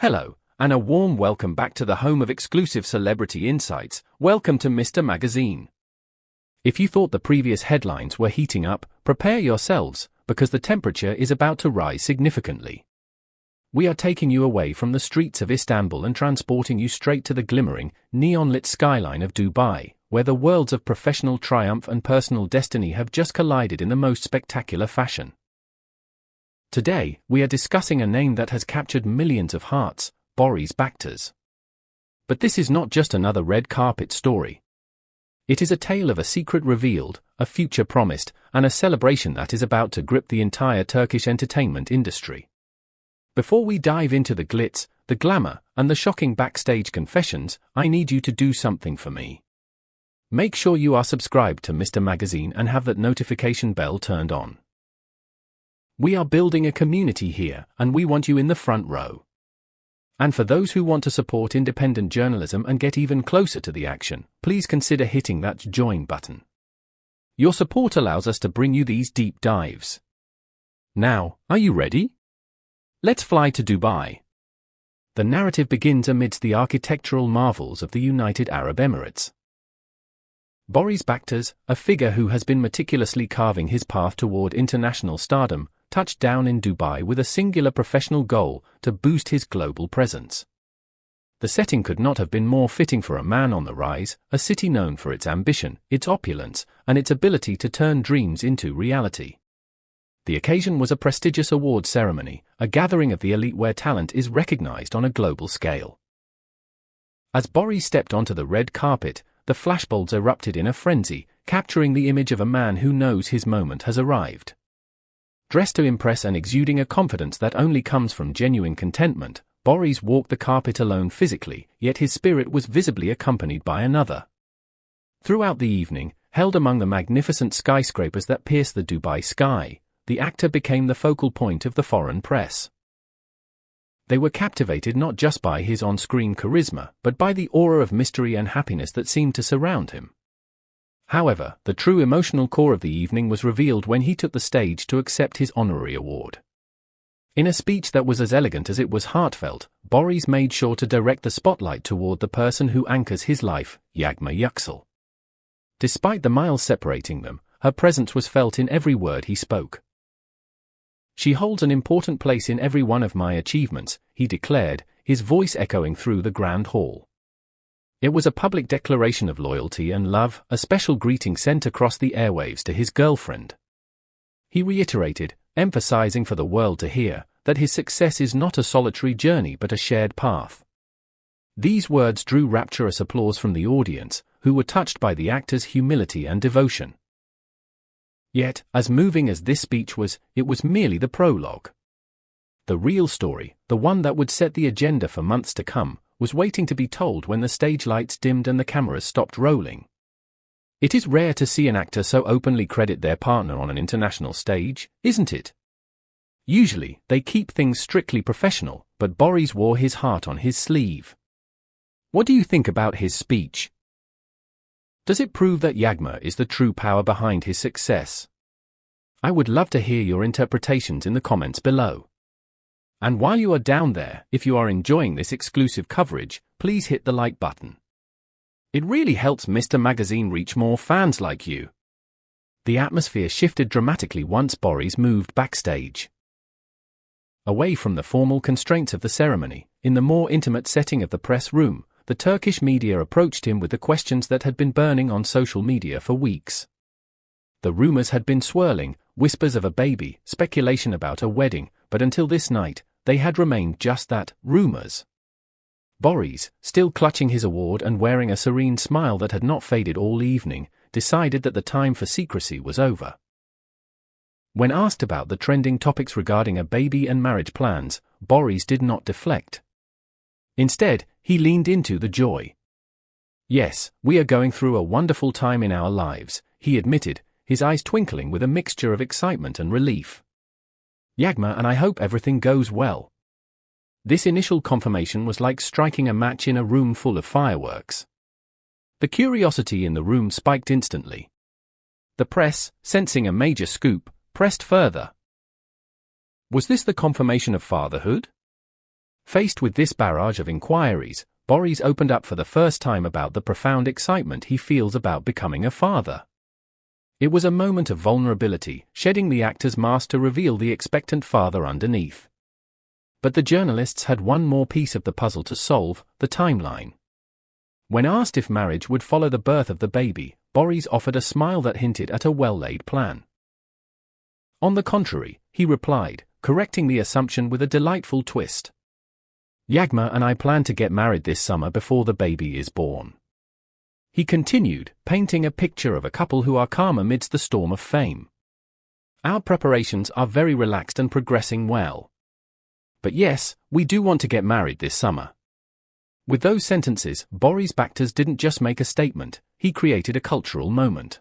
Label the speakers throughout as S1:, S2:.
S1: Hello, and a warm welcome back to the home of exclusive celebrity insights. Welcome to Mr. Magazine. If you thought the previous headlines were heating up, prepare yourselves, because the temperature is about to rise significantly. We are taking you away from the streets of Istanbul and transporting you straight to the glimmering, neon-lit skyline of Dubai, where the worlds of professional triumph and personal destiny have just collided in the most spectacular fashion. Today, we are discussing a name that has captured millions of hearts, Barış Baktaş. But this is not just another red carpet story. It is a tale of a secret revealed, a future promised, and a celebration that is about to grip the entire Turkish entertainment industry. Before we dive into the glitz, the glamour, and the shocking backstage confessions, I need you to do something for me. Make sure you are subscribed to Mr. Magazine and have that notification bell turned on. We are building a community here, and we want you in the front row. And for those who want to support independent journalism and get even closer to the action, please consider hitting that join button. Your support allows us to bring you these deep dives. Now, are you ready? Let's fly to Dubai. The narrative begins amidst the architectural marvels of the United Arab Emirates. Barış Baktaş, a figure who has been meticulously carving his path toward international stardom, touched down in Dubai with a singular professional goal to boost his global presence. The setting could not have been more fitting for a man on the rise, a city known for its ambition, its opulence, and its ability to turn dreams into reality. The occasion was a prestigious awards ceremony, a gathering of the elite where talent is recognized on a global scale. As Barış stepped onto the red carpet, the flashbulbs erupted in a frenzy, capturing the image of a man who knows his moment has arrived. Dressed to impress and exuding a confidence that only comes from genuine contentment, Barış walked the carpet alone physically, yet his spirit was visibly accompanied by another. Throughout the evening, held among the magnificent skyscrapers that pierce the Dubai sky, the actor became the focal point of the foreign press. They were captivated not just by his on-screen charisma, but by the aura of mystery and happiness that seemed to surround him. However, the true emotional core of the evening was revealed when he took the stage to accept his honorary award. In a speech that was as elegant as it was heartfelt, Barış made sure to direct the spotlight toward the person who anchors his life, Yağmur Yüksel. Despite the miles separating them, her presence was felt in every word he spoke. "She holds an important place in every one of my achievements," he declared, his voice echoing through the grand hall. It was a public declaration of loyalty and love, a special greeting sent across the airwaves to his girlfriend. He reiterated, emphasizing for the world to hear, that his success is not a solitary journey but a shared path. These words drew rapturous applause from the audience, who were touched by the actor's humility and devotion. Yet, as moving as this speech was, it was merely the prologue. The real story, the one that would set the agenda for months to come, was waiting to be told when the stage lights dimmed and the cameras stopped rolling. It is rare to see an actor so openly credit their partner on an international stage, isn't it? Usually, they keep things strictly professional, but Barış wore his heart on his sleeve. What do you think about his speech? Does it prove that Yağmur is the true power behind his success? I would love to hear your interpretations in the comments below. And while you are down there, if you are enjoying this exclusive coverage, please hit the like button. It really helps Mr. Magazine reach more fans like you. The atmosphere shifted dramatically once Barış moved backstage. Away from the formal constraints of the ceremony, in the more intimate setting of the press room, the Turkish media approached him with the questions that had been burning on social media for weeks. The rumors had been swirling, whispers of a baby, speculation about a wedding, but until this night, they had remained just that, rumors. Barış, still clutching his award and wearing a serene smile that had not faded all evening, decided that the time for secrecy was over. When asked about the trending topics regarding a baby and marriage plans, Barış did not deflect. Instead, he leaned into the joy. "Yes, we are going through a wonderful time in our lives," he admitted, his eyes twinkling with a mixture of excitement and relief. "Yağmur, and I hope everything goes well." This initial confirmation was like striking a match in a room full of fireworks. The curiosity in the room spiked instantly. The press, sensing a major scoop, pressed further. Was this the confirmation of fatherhood? Faced with this barrage of inquiries, Boris opened up for the first time about the profound excitement he feels about becoming a father. It was a moment of vulnerability, shedding the actor's mask to reveal the expectant father underneath. But the journalists had one more piece of the puzzle to solve: the timeline. When asked if marriage would follow the birth of the baby, Boris offered a smile that hinted at a well-laid plan. On the contrary, he replied, correcting the assumption with a delightful twist. "Yagma and I plan to get married this summer before the baby is born." He continued, painting a picture of a couple who are calm amidst the storm of fame. "Our preparations are very relaxed and progressing well. But yes, we do want to get married this summer." With those sentences, Barış Baktaş didn't just make a statement, he created a cultural moment.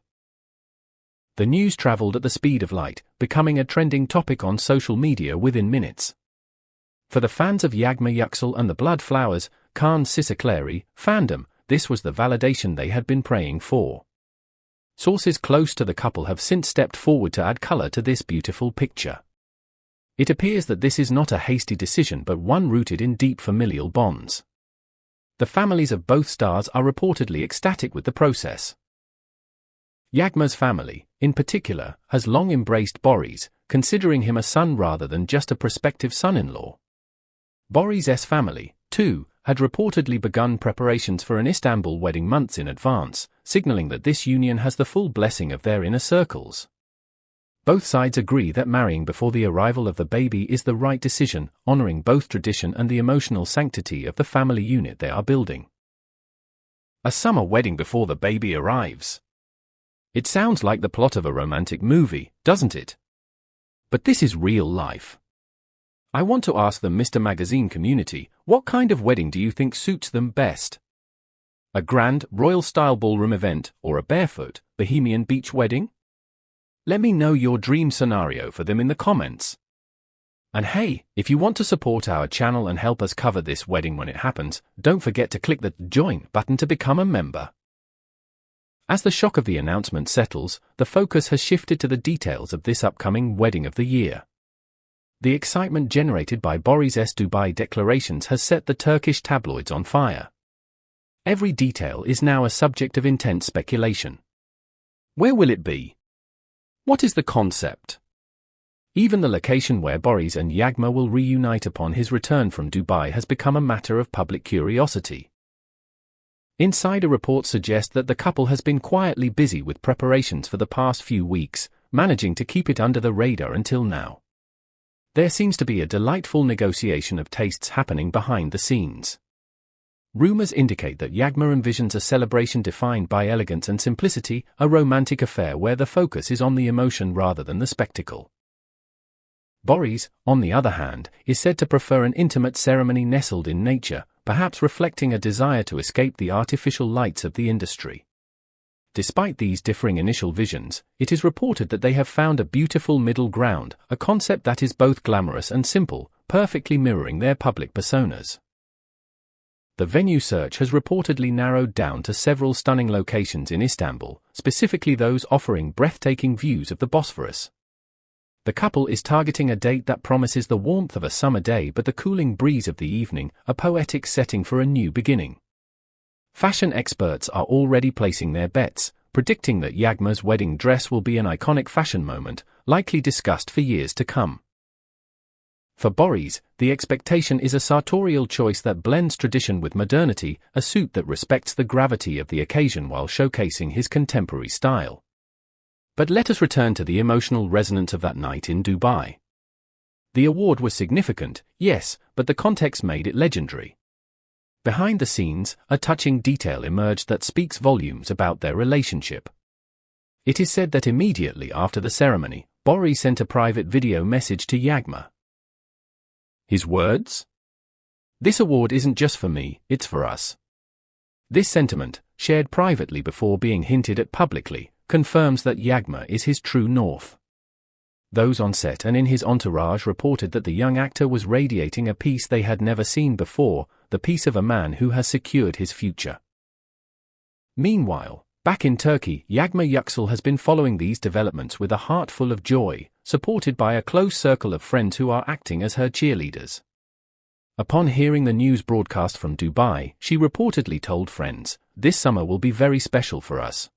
S1: The news traveled at the speed of light, becoming a trending topic on social media within minutes. For the fans of Yağmur Yüksel and the Blood Flowers, Kaan Sisakleri fandom, this was the validation they had been praying for. Sources close to the couple have since stepped forward to add color to this beautiful picture. It appears that this is not a hasty decision but one rooted in deep familial bonds. The families of both stars are reportedly ecstatic with the process. Yagma's family, in particular, has long embraced Boris, considering him a son rather than just a prospective son-in-law. Boris's family, too, had reportedly begun preparations for an Istanbul wedding months in advance, signaling that this union has the full blessing of their inner circles. Both sides agree that marrying before the arrival of the baby is the right decision, honoring both tradition and the emotional sanctity of the family unit they are building. A summer wedding before the baby arrives. It sounds like the plot of a romantic movie, doesn't it? But this is real life. I want to ask the Mr. Magazine community, what kind of wedding do you think suits them best? A grand, royal-style ballroom event, or a barefoot, bohemian beach wedding? Let me know your dream scenario for them in the comments. And hey, if you want to support our channel and help us cover this wedding when it happens, don't forget to click the Join button to become a member. As the shock of the announcement settles, the focus has shifted to the details of this upcoming wedding of the year. The excitement generated by Boris's Dubai declarations has set the Turkish tabloids on fire. Every detail is now a subject of intense speculation. Where will it be? What is the concept? Even the location where Boris and Yağmur will reunite upon his return from Dubai has become a matter of public curiosity. Insider reports suggest that the couple has been quietly busy with preparations for the past few weeks, managing to keep it under the radar until now. There seems to be a delightful negotiation of tastes happening behind the scenes. Rumors indicate that Yağmur envisions a celebration defined by elegance and simplicity, a romantic affair where the focus is on the emotion rather than the spectacle. Boris, on the other hand, is said to prefer an intimate ceremony nestled in nature, perhaps reflecting a desire to escape the artificial lights of the industry. Despite these differing initial visions, it is reported that they have found a beautiful middle ground, a concept that is both glamorous and simple, perfectly mirroring their public personas. The venue search has reportedly narrowed down to several stunning locations in Istanbul, specifically those offering breathtaking views of the Bosphorus. The couple is targeting a date that promises the warmth of a summer day but the cooling breeze of the evening, a poetic setting for a new beginning. Fashion experts are already placing their bets, predicting that Yağmur's wedding dress will be an iconic fashion moment, likely discussed for years to come. For Boris, the expectation is a sartorial choice that blends tradition with modernity, a suit that respects the gravity of the occasion while showcasing his contemporary style. But let us return to the emotional resonance of that night in Dubai. The award was significant, yes, but the context made it legendary. Behind the scenes, a touching detail emerged that speaks volumes about their relationship. It is said that immediately after the ceremony, Boris sent a private video message to Yağmur. His words? "This award isn't just for me, it's for us." This sentiment, shared privately before being hinted at publicly, confirms that Yağmur is his true north. Those on set and in his entourage reported that the young actor was radiating a peace they had never seen before, the peace of a man who has secured his future. Meanwhile, back in Turkey, Yağmur Yüksel has been following these developments with a heart full of joy, supported by a close circle of friends who are acting as her cheerleaders. Upon hearing the news broadcast from Dubai, she reportedly told friends, "This summer will be very special for us."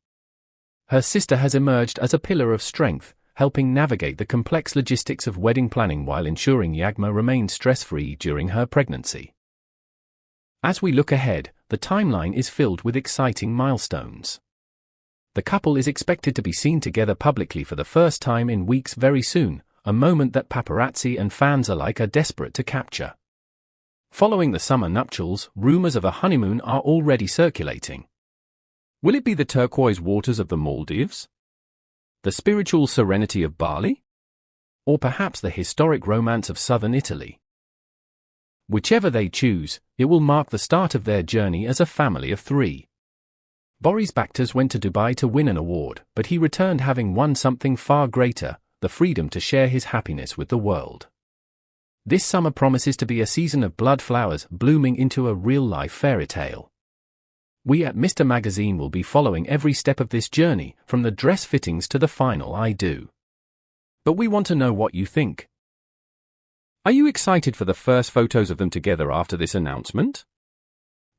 S1: Her sister has emerged as a pillar of strength, helping navigate the complex logistics of wedding planning while ensuring Yağmur remains stress-free during her pregnancy. As we look ahead, the timeline is filled with exciting milestones. The couple is expected to be seen together publicly for the first time in weeks very soon, a moment that paparazzi and fans alike are desperate to capture. Following the summer nuptials, rumors of a honeymoon are already circulating. Will it be the turquoise waters of the Maldives? The spiritual serenity of Bali? Or perhaps the historic romance of southern Italy? Whichever they choose, it will mark the start of their journey as a family of three. Barış Baktaş went to Dubai to win an award, but he returned having won something far greater, the freedom to share his happiness with the world. This summer promises to be a season of blood flowers blooming into a real-life fairy tale. We at Mr. Magazine will be following every step of this journey, from the dress fittings to the final I do. But we want to know what you think. Are you excited for the first photos of them together after this announcement?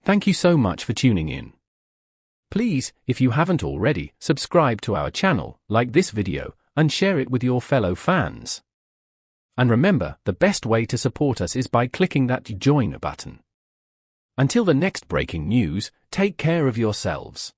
S1: Thank you so much for tuning in. Please, if you haven't already, subscribe to our channel, like this video, and share it with your fellow fans. And remember, the best way to support us is by clicking that join button. Until the next breaking news, take care of yourselves.